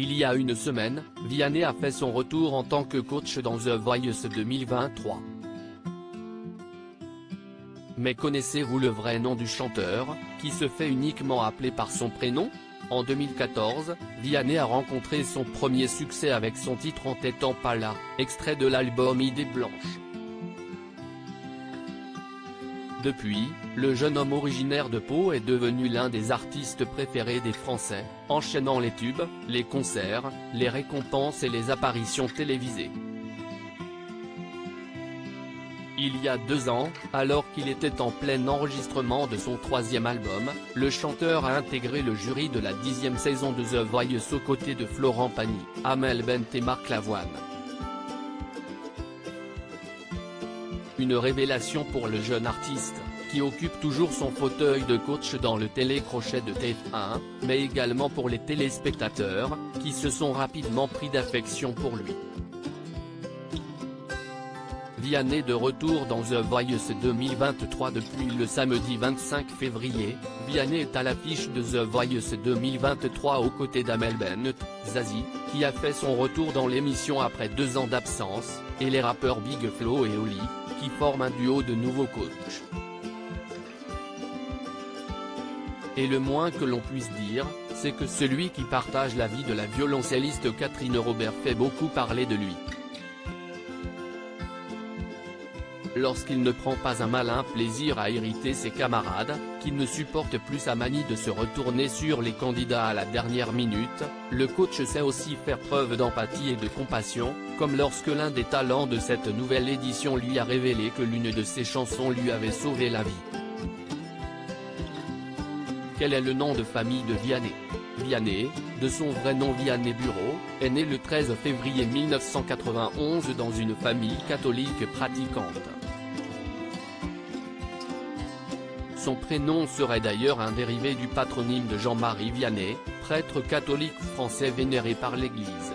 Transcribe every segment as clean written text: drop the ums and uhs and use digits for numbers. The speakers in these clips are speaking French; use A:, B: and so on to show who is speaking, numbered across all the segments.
A: Il y a une semaine, Vianney a fait son retour en tant que coach dans The Voice 2023. Mais connaissez-vous le vrai nom du chanteur, qui se fait uniquement appeler par son prénom? En 2014, Vianney a rencontré son premier succès avec son titre En t'étant pas là, extrait de l'album Idée blanche. Depuis, le jeune homme originaire de Pau est devenu l'un des artistes préférés des Français, enchaînant les tubes, les concerts, les récompenses et les apparitions télévisées. Il y a 2 ans, alors qu'il était en plein enregistrement de son 3e album, le chanteur a intégré le jury de la 10e saison de The Voice aux côtés de Florent Pagny, Amel Bent et Marc Lavoine. Une révélation pour le jeune artiste, qui occupe toujours son fauteuil de coach dans le télécrochet de TF1, mais également pour les téléspectateurs, qui se sont rapidement pris d'affection pour lui. Vianney de retour dans The Voice 2023 depuis le samedi 25 février, Vianney est à l'affiche de The Voice 2023 aux côtés d'Amel Bent, Zazie, qui a fait son retour dans l'émission après 2 ans d'absence, et les rappeurs Big Flo et Oli, qui forment un duo de nouveaux coachs. Et le moins que l'on puisse dire, c'est que celui qui partage la vie de la violoncelliste Catherine Robert fait beaucoup parler de lui. Lorsqu'il ne prend pas un malin plaisir à irriter ses camarades, qui ne supportent plus sa manie de se retourner sur les candidats à la dernière minute, le coach sait aussi faire preuve d'empathie et de compassion, comme lorsque l'un des talents de cette nouvelle édition lui a révélé que l'une de ses chansons lui avait sauvé la vie. Quel est le nom de famille de Vianney? Vianney, de son vrai nom Vianney Bureau, est né le 13 février 1991 dans une famille catholique pratiquante. Son prénom serait d'ailleurs un dérivé du patronyme de Jean-Marie Vianney, prêtre catholique français vénéré par l'Église.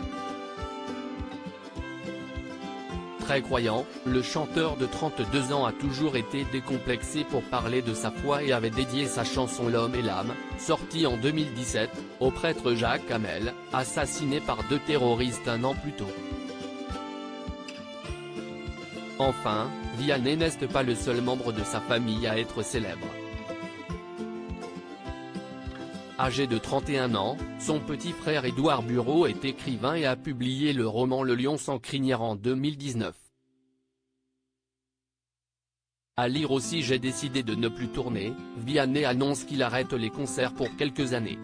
A: Très croyant, le chanteur de 32 ans a toujours été décomplexé pour parler de sa foi et avait dédié sa chanson L'homme et l'âme, sortie en 2017, au prêtre Jacques Hamel, assassiné par 2 terroristes 1 an plus tôt. Enfin, Vianney n'est pas le seul membre de sa famille à être célèbre. Âgé de 31 ans, son petit frère Édouard Bureau est écrivain et a publié le roman Le lion sans crinière en 2019. À lire aussi J'ai décidé de ne plus tourner, Vianney annonce qu'il arrête les concerts pour quelques années.